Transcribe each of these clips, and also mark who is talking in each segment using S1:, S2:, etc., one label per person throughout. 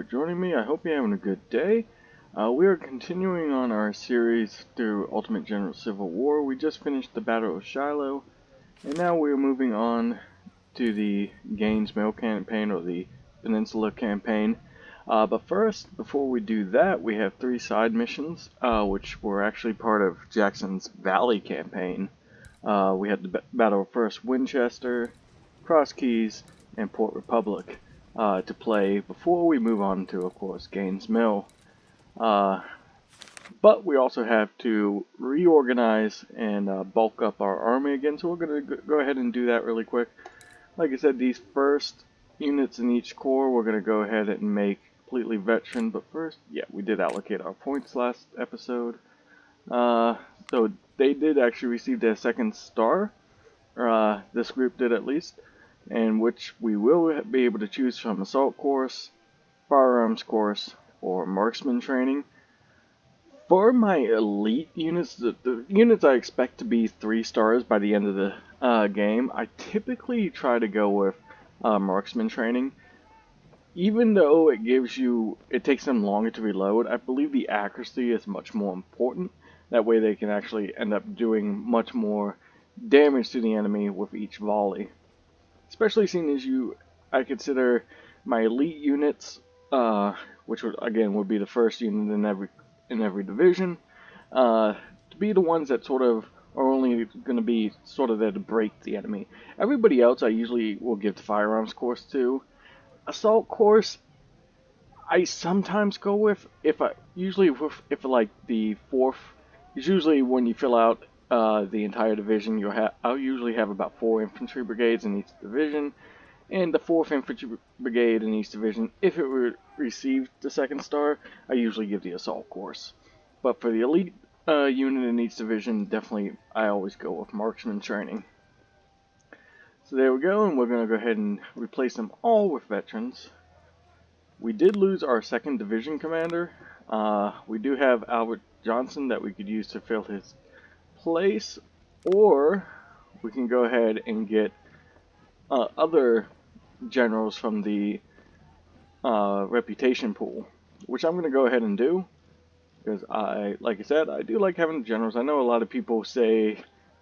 S1: joining me. I hope you're having a good day. We are continuing on our series through Ultimate General Civil War. We just finished the Battle of Shiloh, and now we are moving on to the Gaines Mill campaign, or the Peninsula campaign. But first, before we do that, we have 3 side missions, which were actually part of Jackson's Valley campaign. We had the Battle of First Winchester, Cross Keys, and Port Republic to play before we move on to, of course, Gaines Mill. But we also have to reorganize and bulk up our army again, so we're going to go ahead and do that really quick. Like I said, these first units in each corps we're going to go ahead and make completely veteran, but first, yeah, we did allocate our points last episode. So they did actually receive their 2nd star, this group did at least, and which we will be able to choose from assault course, firearms course, or marksman training. For my elite units, the units I expect to be 3 stars by the end of the game, I typically try to go with marksman training. Even though it takes them longer to reload, I believe the accuracy is much more important. That way they can actually end up doing much more damage to the enemy with each volley. Especially seeing as I consider my elite units, which would be the first unit in every division, to be the ones that sort of are only going to be sort of there to break the enemy. Everybody else I usually will give the firearms course to. Assault course, I sometimes go with if like the 4th. It's usually when you fill out the entire division. I'll usually have about 4 infantry brigades in each division, and the 4th infantry brigade in each division, if it received the 2nd star, I usually give the assault course. But for the elite unit in each division, definitely I always go with marksman training. So there we go, and we're going to go ahead and replace them all with veterans. We did lose our 2nd division commander. We do have Albert Johnson that we could use to fill his place, or we can go ahead and get other generals from the reputation pool, which I'm going to go ahead and do, because like I said, I do like having generals. I know a lot of people say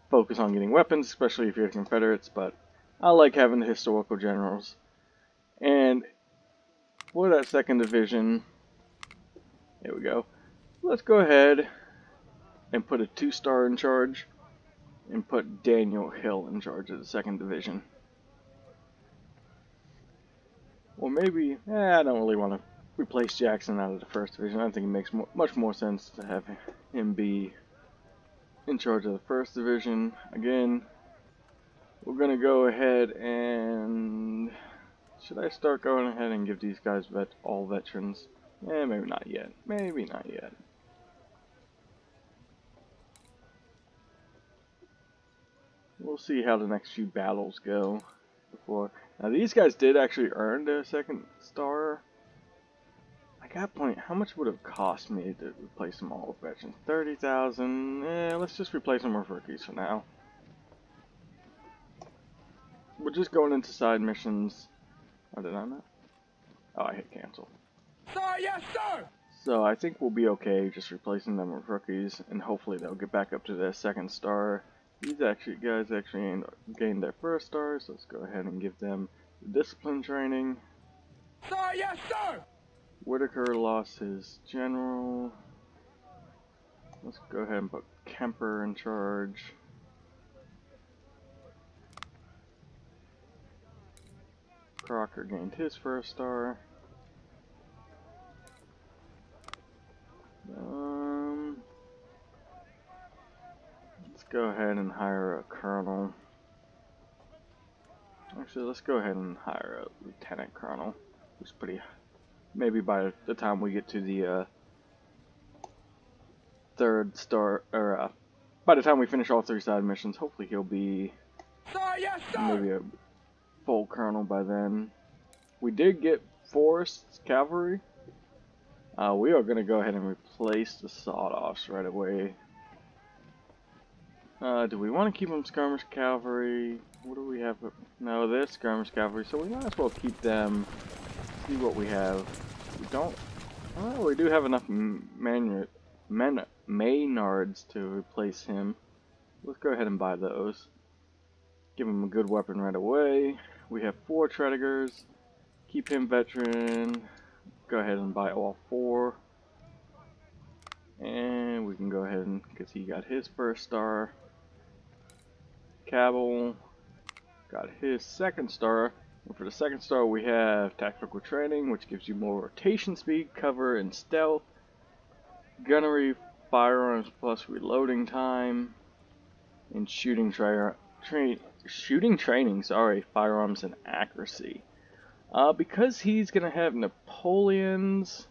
S1: focus on getting weapons, especially if you're Confederates, but I like having the historical generals. And for that 2nd division, there we go. Let's go ahead and put a 2-star in charge, and put Daniel Hill in charge of the 2nd division. Or maybe, I don't really want to replace Jackson out of the 1st division. I think it makes much more sense to have him be in charge of the 1st division. Again, we're going to go ahead and... Should I start going ahead and give these guys all veterans? Maybe not yet. Maybe not yet. We'll see how the next few battles go before. Now these guys did actually earn their 2nd star. I got point. How much would it cost me to replace them all with veterans? 30,000. Let's just replace them with rookies for now. We're just going into side missions. Oh, did I not? Oh, I hit cancel.
S2: Sir, yes, sir!
S1: So I think we'll be okay just replacing them with rookies, and hopefully they'll get back up to their 2nd star. These guys actually gained their 1st star, so let's go ahead and give them the discipline training.
S2: Sir, yes, sir!
S1: Whitaker lost his general. Let's go ahead and put Kemper in charge. Crocker gained his 1st star. Let's go ahead and hire a colonel. Actually, let's go ahead and hire a lieutenant colonel. Who's pretty... Maybe by the time we get to the 3rd star, or by the time we finish all 3 side missions, hopefully he'll be
S2: yes,
S1: maybe a full colonel by then. We did get Forrest's cavalry. We are going to go ahead and replace the sawed-offs right away. Do we want to keep them skirmish cavalry? What do we have? No, they're skirmish cavalry, so we might as well keep them. See what we have. We don't. Oh, we do have enough Maynards to replace him. Let's go ahead and buy those. Give him a good weapon right away. We have 4 Tredigers. Keep him veteran. Go ahead and buy all 4. And we can go ahead and, because he got his first star. Cabell got his second star. And for the second star we have tactical training, which gives you more rotation speed, cover, and stealth. Gunnery, firearms plus reloading time, and shooting training. Sorry, firearms and accuracy. Because he's gonna have Napoleons.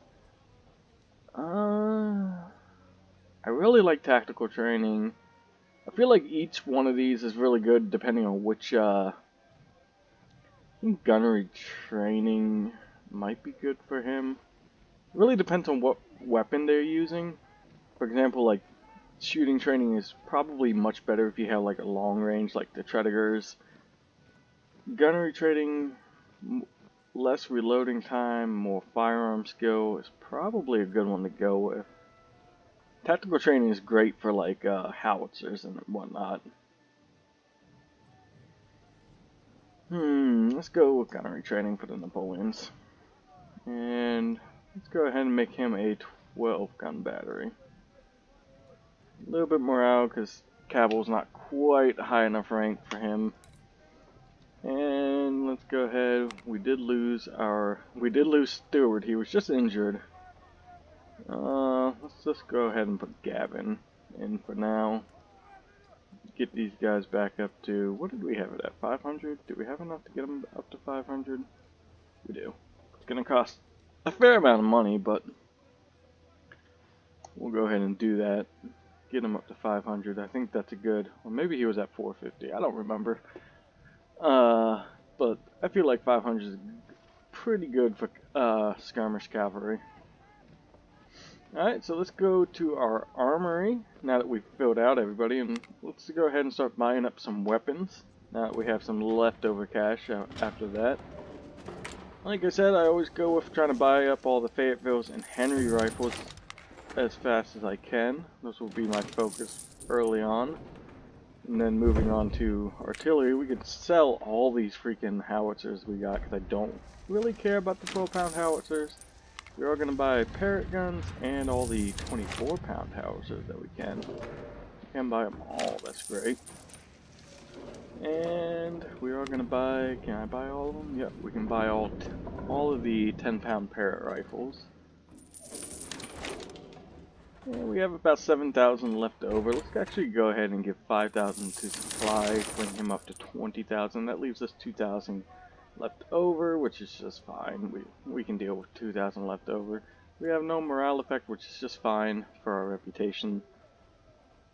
S1: I really like tactical training. I feel like each one of these is really good depending on which, I think gunnery training might be good for him. It really depends on what weapon they're using. For example, like, shooting training is probably much better if you have, like, a long range, like the Tredigers. Gunnery training, less reloading time, more firearm skill is probably a good one to go with. Tactical training is great for, like, howitzers and whatnot. Let's go with gunnery training for the Napoleons. And let's go ahead and make him a 12-gun battery. A little bit more out because Cabell's not quite high enough rank for him. And let's go ahead. We did lose Stewart. He was just injured. Let's just go ahead and put Gavin in for now. Get these guys back up to, what did we have it at? 500? Do we have enough to get them up to 500? We do. It's gonna cost a fair amount of money, but we'll go ahead and do that. Get him up to 500. I think that's a good, or maybe he was at 450. I don't remember. But I feel like 500 is pretty good for skirmish cavalry. Alright, so let's go to our armory now that we've filled out everybody, and let's go ahead and start buying up some weapons now that we have some leftover cash after that. Like I said, I always go with trying to buy up all the Fayettevilles and Henry rifles as fast as I can. This will be my focus early on. And then moving on to artillery, we could sell all these freaking howitzers we got because I don't really care about the 12-pound howitzers. We are going to buy Parrott guns and all the 24-pound howitzers that we can. We can buy them all, that's great. And we are going to buy, can I buy all of them? Yep, we can buy all of the 10-pound Parrott rifles. And we have about 7,000 left over. Let's actually go ahead and give 5,000 to supply, bring him up to 20,000. That leaves us 2,000 left over, which is just fine. We can deal with 2,000 left over. We have no morale effect, which is just fine for our reputation.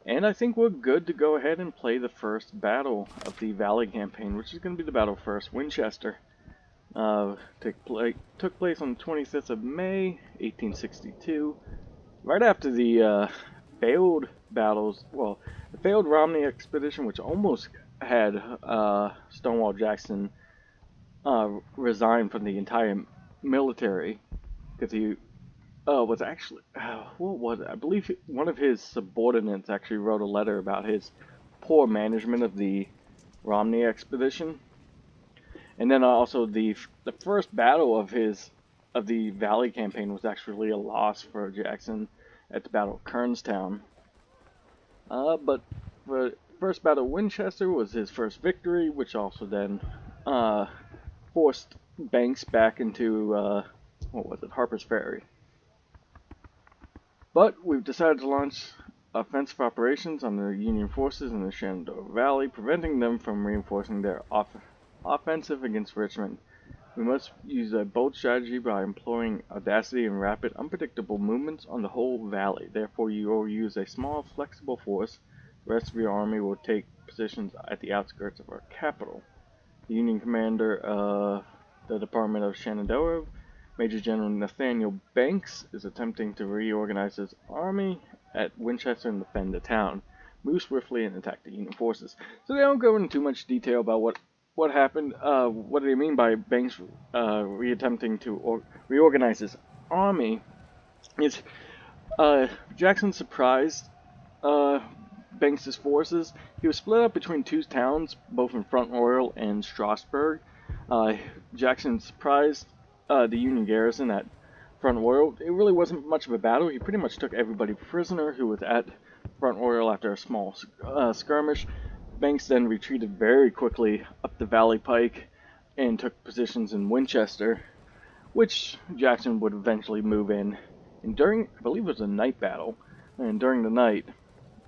S1: And I think we're good to go ahead and play the first battle of the Valley campaign, which is going to be the Battle of First Winchester. Took place on the 25th of May, 1862. Right after the failed battles, well, the failed Romney expedition, which almost had Stonewall Jackson resigned from the entire military, because he was actually, what was it? I believe one of his subordinates actually wrote a letter about his poor management of the Romney expedition. And then also the first battle of the Valley campaign was actually a loss for Jackson at the Battle of Kernstown. But the first Battle of Winchester was his first victory, which also then forced Banks back into, Harper's Ferry. But we've decided to launch offensive operations on the Union forces in the Shenandoah Valley, preventing them from reinforcing their offensive against Richmond. We must use a bold strategy by employing audacity and rapid, unpredictable movements on the whole valley. Therefore, you will use a small, flexible force. The rest of your army will take positions at the outskirts of our capital. The Union commander of the Department of Shenandoah, Major General Nathaniel Banks, is attempting to reorganize his army at Winchester and defend the town. Move swiftly and attack the Union forces. So they don't go into too much detail about what happened. What do they mean by Banks reattempting to reorganize his army is Jackson surprised Banks' forces. He was split up between two towns, both in Front Royal and Strasburg. Uh, Jackson surprised the Union garrison at Front Royal. It really wasn't much of a battle. He pretty much took everybody prisoner who was at Front Royal after a small skirmish. Banks then retreated very quickly up the Valley Pike and took positions in Winchester, which Jackson would eventually move in. And during, I believe it was a night battle, and during the night,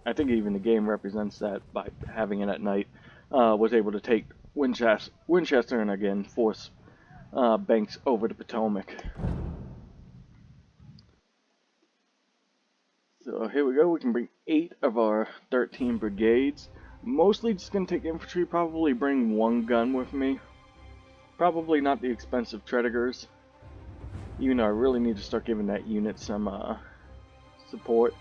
S1: I think even the game represents that by having it at night, was able to take Winchester and again force Banks over the Potomac. So here we go, we can bring 8 of our 13 brigades. Mostly just going to take infantry, probably bring 1 gun with me. Probably not the expensive Tredegar's. Even though I really need to start giving that unit some support.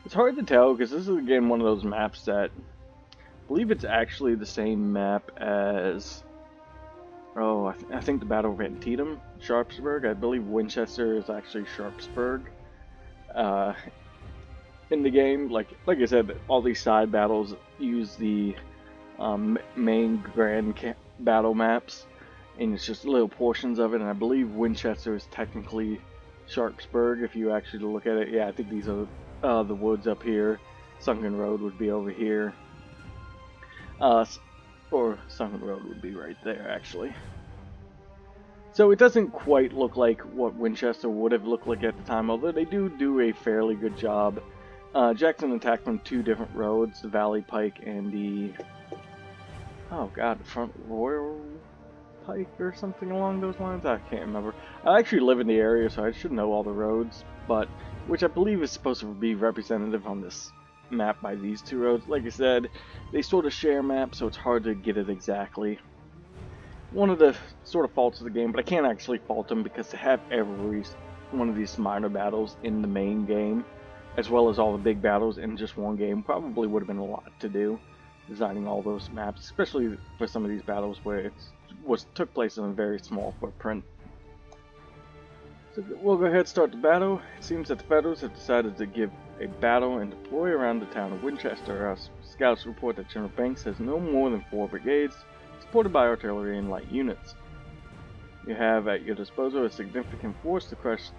S1: It's hard to tell because this is again one of those maps that I believe it's actually the same map as I think the Battle of Antietam, Sharpsburg. I believe Winchester is actually Sharpsburg. In the game, like I said, all these side battles use the main grand battle maps, and it's just little portions of it. And I believe Winchester is technically Sharpsburg if you actually look at it. Yeah, I think these are the woods up here. Sunken Road would be over here. Or Sunken Road would be right there, actually. So it doesn't quite look like what Winchester would have looked like at the time, although they do a fairly good job. Jackson attacked from 2 different roads, the Valley Pike and the Front Royal Pike or something along those lines. I can't remember. I actually live in the area, so I should know all the roads, but which I believe is supposed to be representative on this map by these 2 roads. Like I said, they sort of share maps, so it's hard to get it exactly. One of the sort of faults of the game, but I can't actually fault them because to have every one of these minor battles in the main game, as well as all the big battles in just one game, probably would have been a lot to do, designing all those maps, especially for some of these battles where it took place in a very small footprint. So we'll go ahead and start the battle. It seems that the Federals have decided to give a battle and deploy around the town of Winchester. Our scouts report that General Banks has no more than 4 brigades, supported by artillery and light units. You have at your disposal a significant force to crush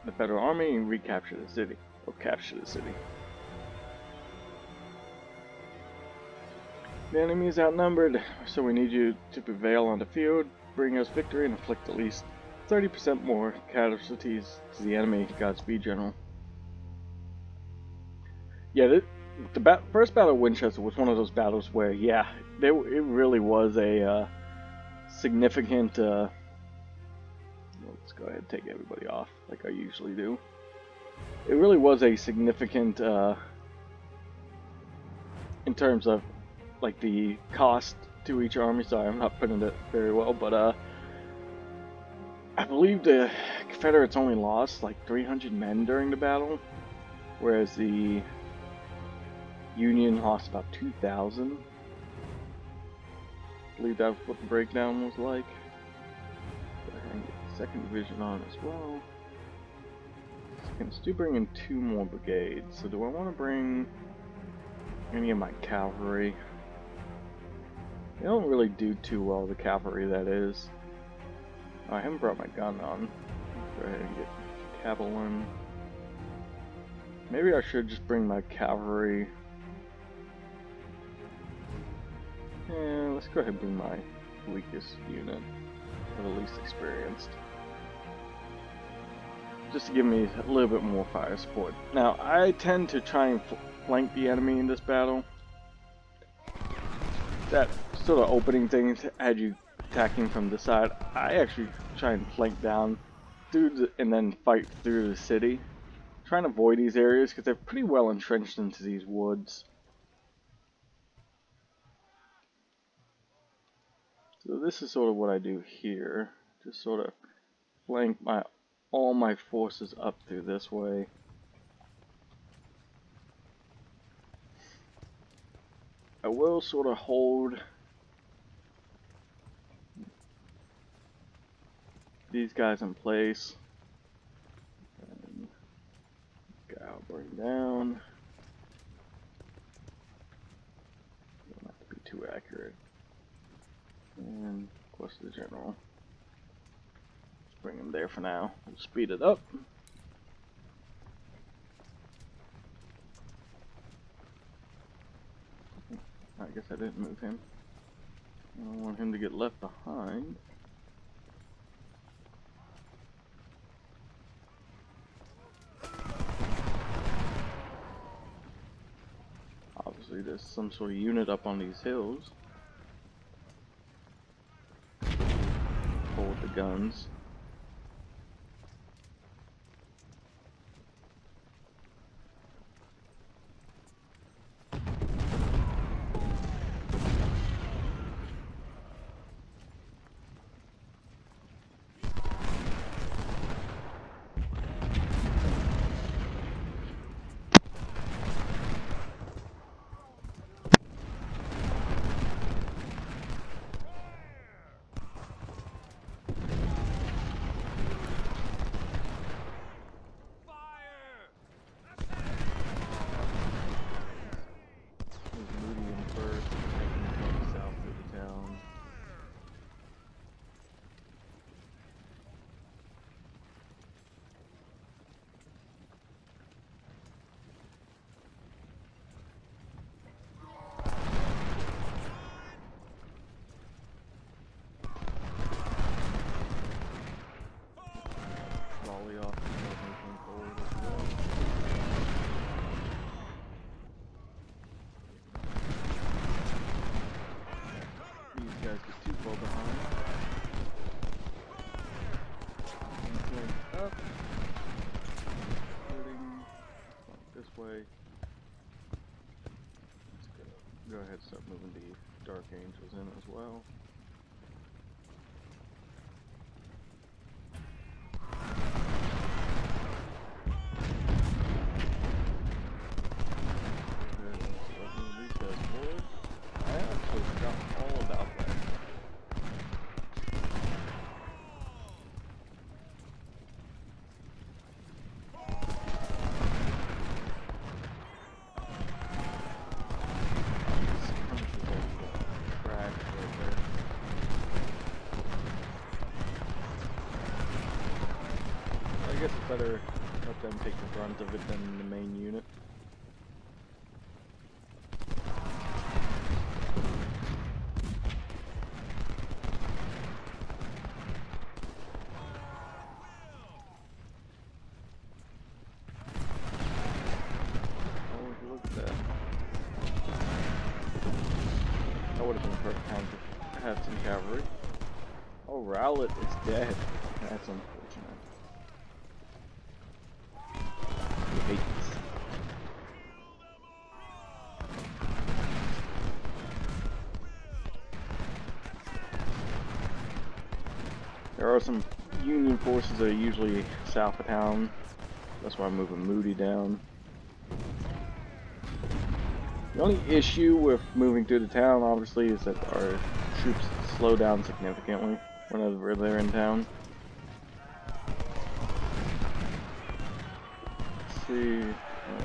S1: the Federal Army and recapture the city, or capture the city. The enemy is outnumbered, so we need you to prevail on the field, bring us victory, and inflict at least 30% more casualties to the enemy. Godspeed, General. Yeah, the first Battle of Winchester was one of those battles where, yeah, it really was a significant... let's go ahead and take everybody off, like I usually do. It really was a significant, in terms of, like, the cost to each army. Sorry, I'm not putting it very well, but, I believe the Confederates only lost, like, 300 men during the battle, whereas the Union lost about 2,000. I believe that's what the breakdown was like. Go ahead and get the 2nd Division on as well. I can still bring in 2 more brigades. So do I want to bring any of my cavalry? They don't really do too well, the cavalry that is. Oh, I haven't brought my gun on. Let's go ahead and get cavalry. Maybe I should just bring my cavalry. Yeah, let's go ahead and bring my weakest unit, or the least experienced. Just to give me a little bit more fire support. Now, I tend to try and flank the enemy in this battle. That sort of opening thing had you attacking from the side. I actually try and flank down through and then fight through the city. Trying to avoid these areas because they're pretty well entrenched into these woods. So this is sort of what I do here. Just sort of flank all my forces up through this way. I will sort of hold these guys in place. bring down. Don't have to be too accurate. And of course the general. Let's bring him there for now. We'll speed it up. I guess I didn't move him. I don't want him to get left behind. Obviously there's some sort of unit up on these hills. Hold the guns. Go ahead and start moving the Dark Angels in as well. These guys forward. I actually forgot all about that. I guess it's better let them take the brunt of it than the main unit. Oh, look at that. That would have been a perfect time to have some cavalry. Oh, Rowlett is dead. That's unfortunate. I hate this. There are some Union forces that are usually south of town. That's why I'm moving Moody down. The only issue with moving through the town, obviously, is that our troops slow down significantly whenever they're in town. Let's see,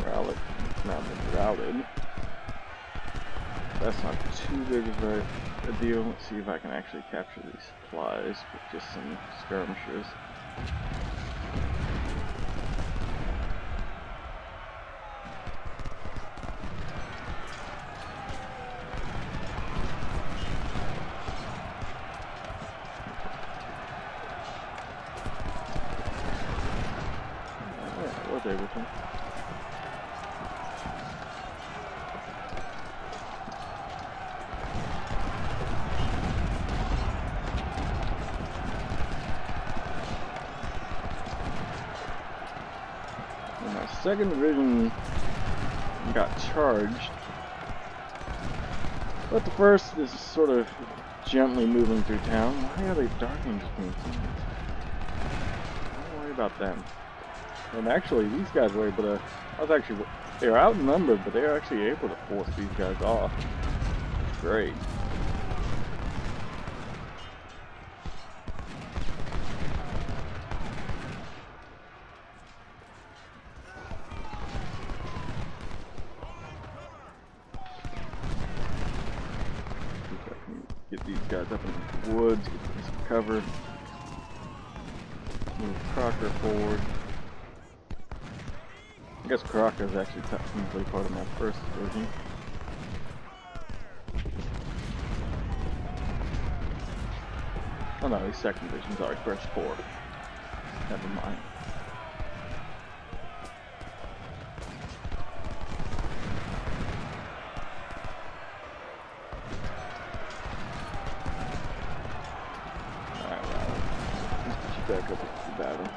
S1: Rowlett has now been routed. That's not too big of a deal. Let's see if I can actually capture these supplies with just some skirmishers. Yeah, I was able to. Second division got charged, but the first is sort of gently moving through town. Why are they Dark Angels being seen? Don't worry about them. And actually, these guys were able to. They were outnumbered, but they were actually able to force these guys off. It's great. Get these guys up in the woods, get them some cover. Move Crocker forward. I guess Crocker is actually technically part of my first division. Oh no, he's second division, sorry, first forward. Never mind. Alright, well, let's get you back up to the battle.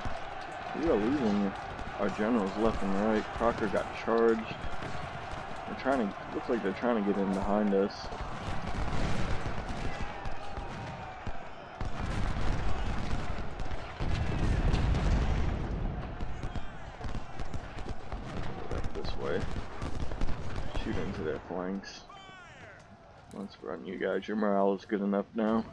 S1: We are losing our generals left and right. Crocker got charged. They're trying to, looks like they're trying to get in behind us. Shoot into their flanks. Let's run you guys. Your morale is good enough now.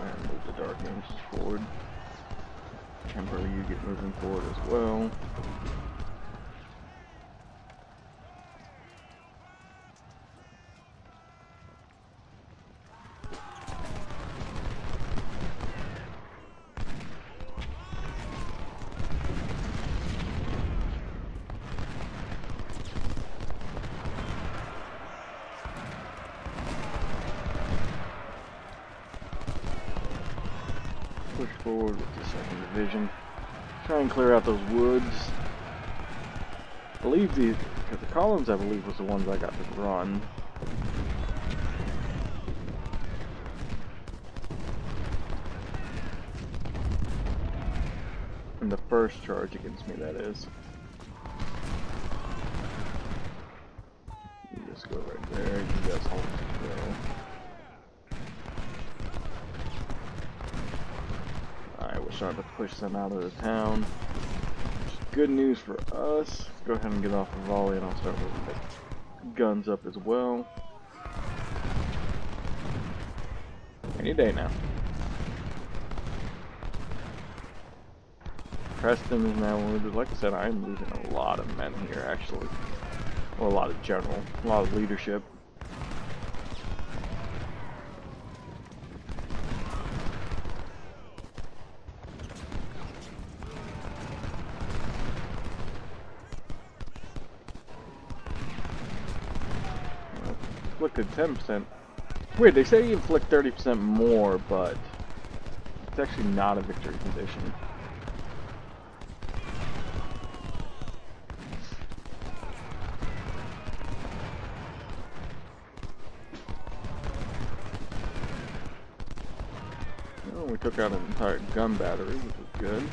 S1: And move the Dark Angels forward. Temper, you get moving forward as well. Push forward with the second division. Try and clear out those woods. I believe because the columns I believe was the ones I got to run. And the first charge against me, that is. You just go right there, you guys hold still. We're starting to push them out of the town. Good news for us. Go ahead and get off the volley and I'll start moving the guns up as well. Any day now. Preston is now wounded. Like I said, I'm losing a lot of men here actually. Well, a lot of general, a lot of leadership. Inflicted 10%. Weird, they say you inflict 30% more, but it's actually not a victory condition. Oh, we took out an entire gun battery, which was good.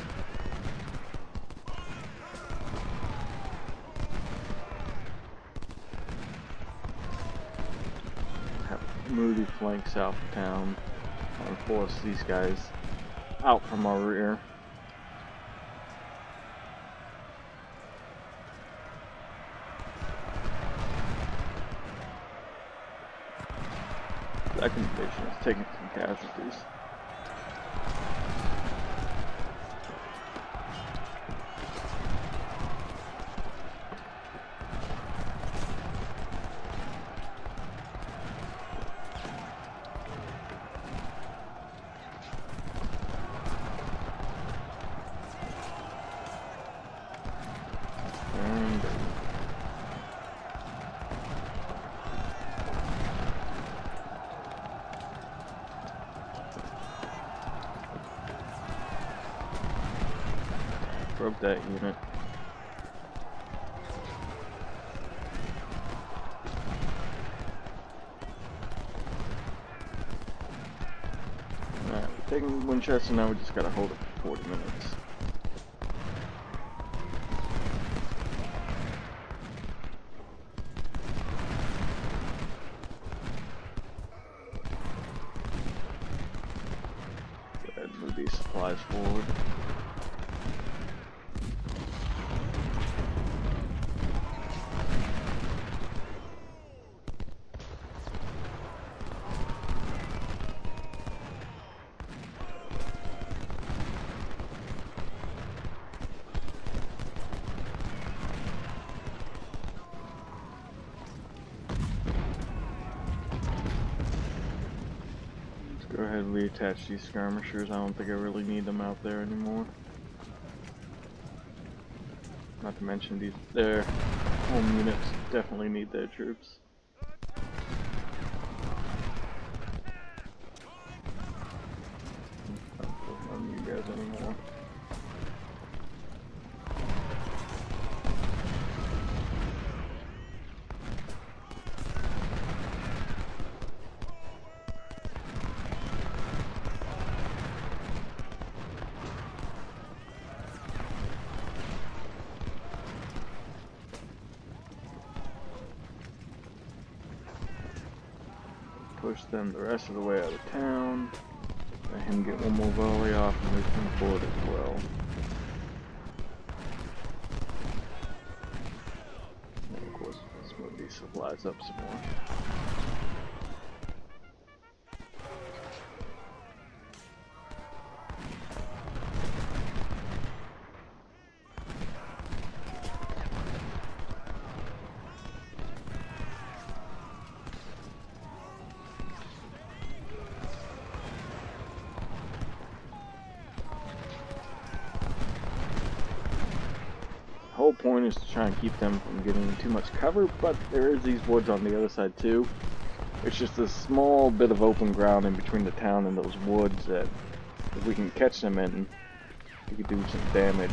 S1: Moody flank south of town and force these guys out from our rear. Second division is taking some casualties. Broke that unit. Alright, we're taking Winchester now, we just gotta hold it for 40 minutes. Go ahead and move these supplies forward. Go ahead and reattach these skirmishers. I don't think I really need them out there anymore. Not to mention their home units definitely need their troops. I don't need you guys anymore. Push them the rest of the way out of town. Let him get one more volley off and move him forward as well. And of course, let's move these supplies up some more. The whole point is to try and keep them from getting too much cover, but there is these woods on the other side too. It's just a small bit of open ground in between the town and those woods that if we can catch them in, we could do some damage.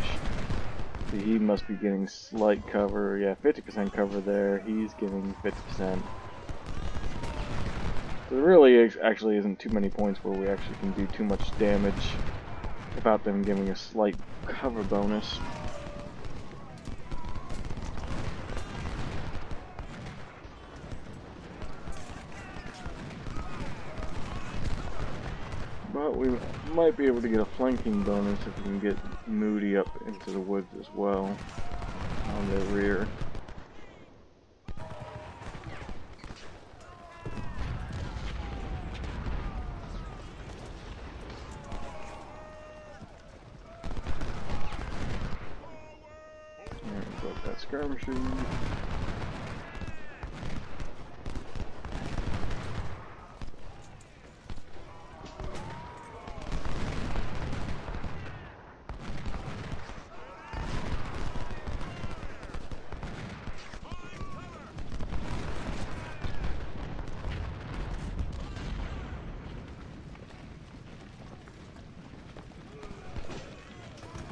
S1: See, he must be getting slight cover. Yeah, 50% cover there. He's getting 50%. So there really actually isn't too many points where we actually can do too much damage without them giving a slight cover bonus. But we might be able to get a flanking bonus if we can get Moody up into the woods as well on their rear. And build that skirmisher.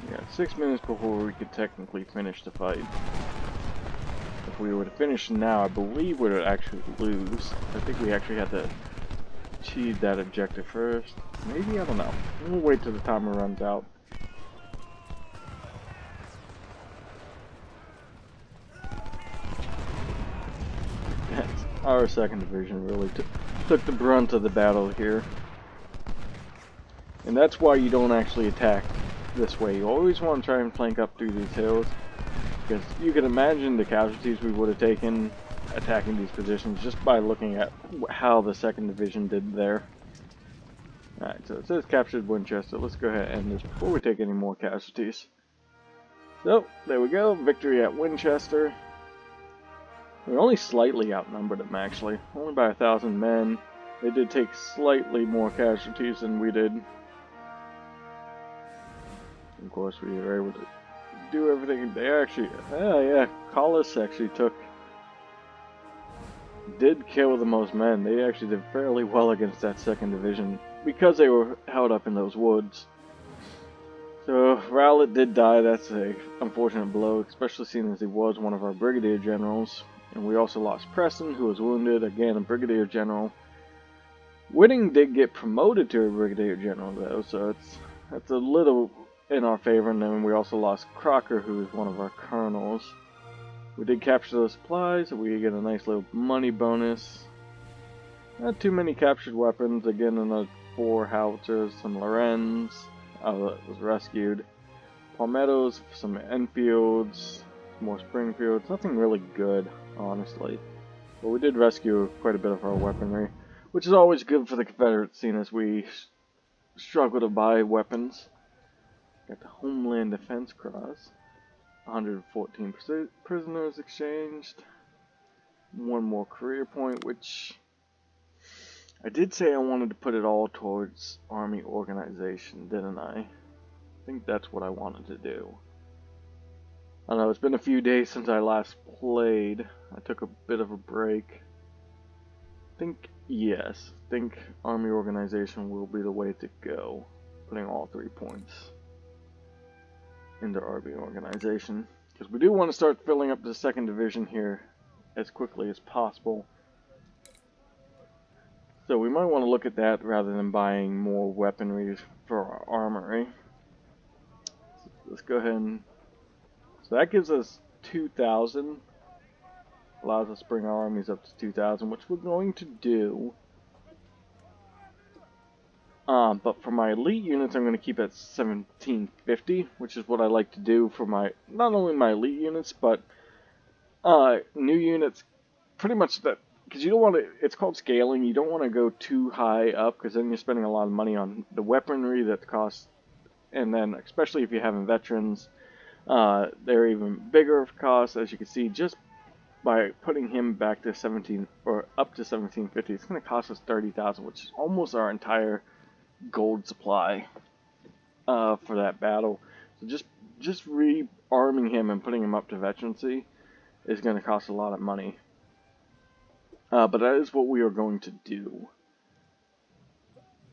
S1: Yeah, 6 minutes before we could technically finish the fight. If we were to finish now, I believe we would actually lose. I think we actually had to achieve that objective first. Maybe? I don't know. We'll wait till the timer runs out. Our 2nd Division really took the brunt of the battle here. And that's why you don't actually attack this way. You always want to try and flank up through these hills. Because you can imagine the casualties we would have taken attacking these positions just by looking at how the 2nd Division did there. Alright, so it says captured Winchester. Let's go ahead and end this before we take any more casualties. So, there we go. Victory at Winchester. We only slightly outnumbered them, actually. Only by 1,000 men. They did take slightly more casualties than we did. Of course, we were able to do everything. They actually... Oh, yeah. Collis actually did kill the most men. They actually did fairly well against that 2nd Division because they were held up in those woods. So, Rowlett did die. That's a unfortunate blow, especially seeing as he was one of our brigadier generals. And we also lost Preston, who was wounded, again a brigadier general. Whitting did get promoted to a brigadier general though, so that's a little in our favor. And then we also lost Crocker, who is one of our colonels. We did capture those supplies, so we get a nice little money bonus. Not too many captured weapons. Again, another 4 howitzers, some Lorens. Oh, that was rescued. Palmettos, some Enfields, more Springfields. Nothing really good, honestly. But we did rescue quite a bit of our weaponry, which is always good for the Confederates, seeing as we struggle to buy weapons. Got the Homeland Defense Cross. 114 prisoners exchanged. One more career point, which I did say I wanted to put it all towards army organization, didn't I? I think that's what I wanted to do. I don't know, it's been a few days since I last played. I took a bit of a break. Yes, I think army organization will be the way to go. Putting all 3 points into army organization. Because we do want to start filling up the 2nd division here as quickly as possible. So we might want to look at that rather than buying more weaponry for our armory. So let's go ahead and... So that gives us 2,000. Allows us to bring our armies up to 2,000, which we're going to do. But for my elite units, I'm going to keep at 1750, which is what I like to do for my, not only my elite units, but new units. Pretty much that, because you don't want to, it's called scaling, you don't want to go too high up, because then you're spending a lot of money on the weaponry that costs, and then, especially if you're having veterans, they're even bigger of cost, as you can see, just by putting him back to 17, or up to 1750, it's going to cost us 30,000, which is almost our entire gold supply for that battle. So just rearming him and putting him up to veterancy is going to cost a lot of money. But that is what we are going to do.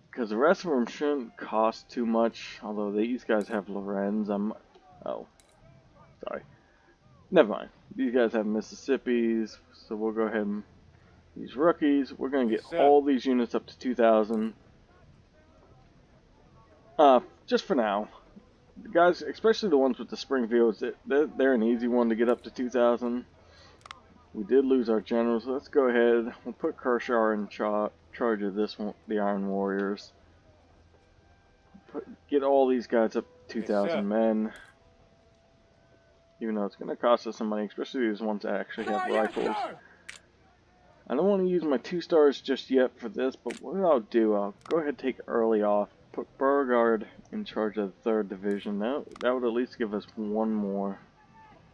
S1: Because the rest of them shouldn't cost too much, although these guys have Lorenz. Oh, sorry. Never mind. These guys have Mississippis, so we'll go ahead and... These rookies, we're going to get all these units up to 2,000. Just for now. The guys, especially the ones with the Springfields, they're an easy one to get up to 2,000. We did lose our generals. Let's go ahead. We'll put Kershaw in charge of this one, the Iron Warriors. Get all these guys up to 2,000 men. Even though it's going to cost us some money, especially these ones that actually have rifles. I don't want to use my 2 stars just yet for this, but what I'll do, I'll go ahead and take early off. Put Beauregard in charge of the 3rd Division. That would at least give us one more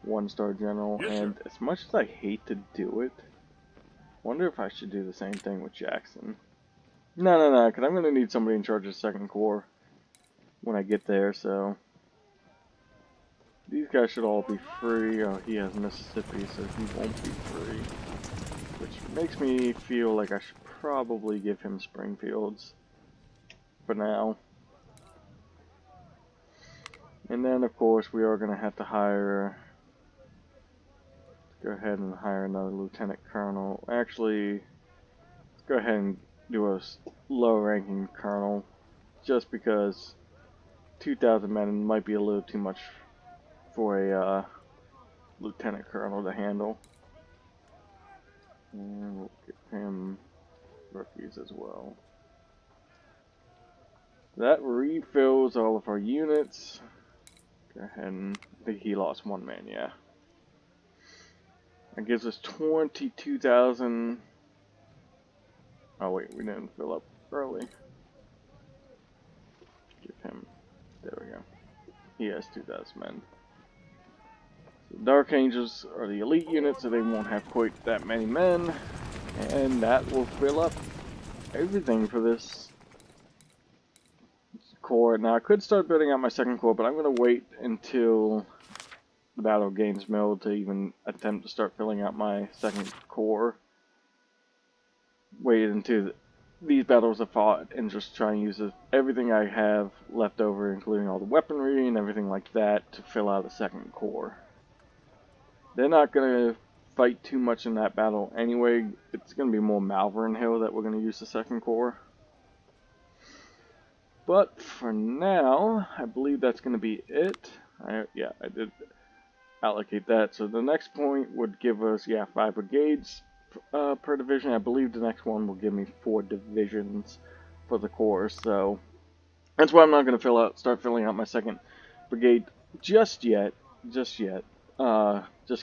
S1: 1-star general. Yes, and sir. As much as I hate to do it, wonder if I should do the same thing with Jackson. No, because I'm going to need somebody in charge of 2nd Corps when I get there, so... These guys should all be free. Oh, he has Mississippi, so he won't be free. Which makes me feel like I should probably give him Springfields for now. And then, of course, we are going to have to hire... Go ahead and hire another lieutenant colonel. Actually, let's go ahead and do a low-ranking colonel, just because 2,000 men might be a little too much for a lieutenant colonel to handle. And we'll give him rookies as well. That refills all of our units. Go ahead and... I think he lost 1 man, yeah. That gives us 22,000. Oh wait, we didn't fill up early. Give him... There we go. He has 2,000 men. So Dark Angels are the elite unit, so they won't have quite that many men. And that will fill up everything for this corps. Now I could start building out my 2nd Corps, but I'm going to wait until the Battle of Gaines Mill to even attempt to start filling out my 2nd Corps. Wait until these battles are fought and just try and use everything I have left over, including all the weaponry and everything like that, to fill out the 2nd Corps. They're not going to fight too much in that battle anyway. It's going to be more Malvern Hill that we're going to use the 2nd Corps. But for now, I believe that's going to be it. Yeah, I did allocate that. So the next point would give us, 5 brigades per division. I believe the next one will give me 4 divisions for the corps. So that's why I'm not going to start filling out my 2nd brigade just yet. Just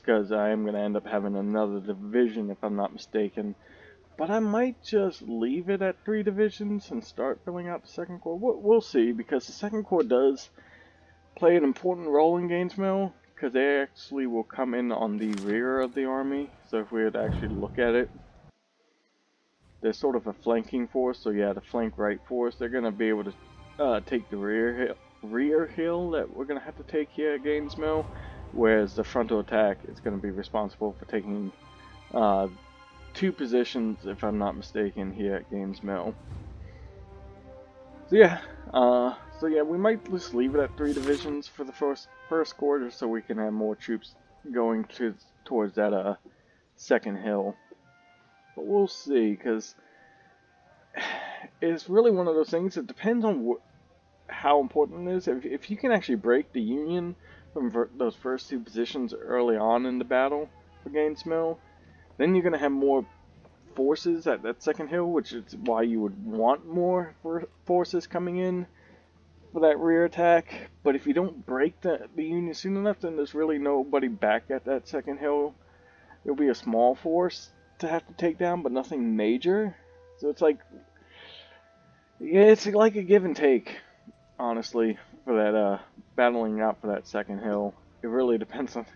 S1: because I am going to end up having another division if I'm not mistaken. But I might just leave it at 3 divisions and start filling out the 2nd Corps. We'll see, because the 2nd Corps does play an important role in Gaines Mill, because they actually will come in on the rear of the army. So if we were to actually look at it, they're sort of a flanking force, so yeah, the flank right force, they're going to be able to take the rear hill that we're going to have to take here at Gaines Mill, whereas the frontal attack is going to be responsible for taking 2 positions, if I'm not mistaken, here at Gaines Mill. So yeah, we might just leave it at 3 divisions for the first quarter, so we can have more troops going towards that second hill. But we'll see, because it's really one of those things. It depends on how important it is. If you can actually break the Union from those first 2 positions early on in the battle for Gaines Mill, then you're going to have more forces at that second hill, which is why you would want more forces coming in for that rear attack. But if you don't break the Union soon enough, then there's really nobody back at that second hill. It'll be a small force to have to take down, but nothing major. So it's like, yeah, it's like a give and take, honestly, for that battling out for that second hill. It really depends on.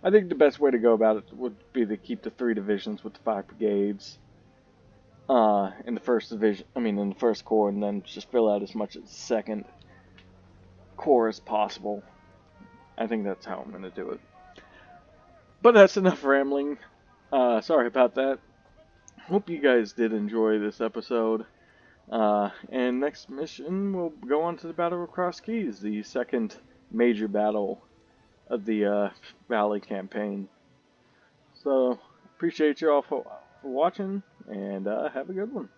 S1: I think the best way to go about it would be to keep the 3 divisions with the 5 brigades in the first division. I mean, in the first corps, and then just fill out as much as the second corps as possible. I think that's how I'm going to do it. But that's enough rambling. Sorry about that. Hope you guys did enjoy this episode. And next mission, we'll go on to the Battle of Cross Keys, the second major battle of the Valley campaign. So, appreciate you all for watching, and have a good one.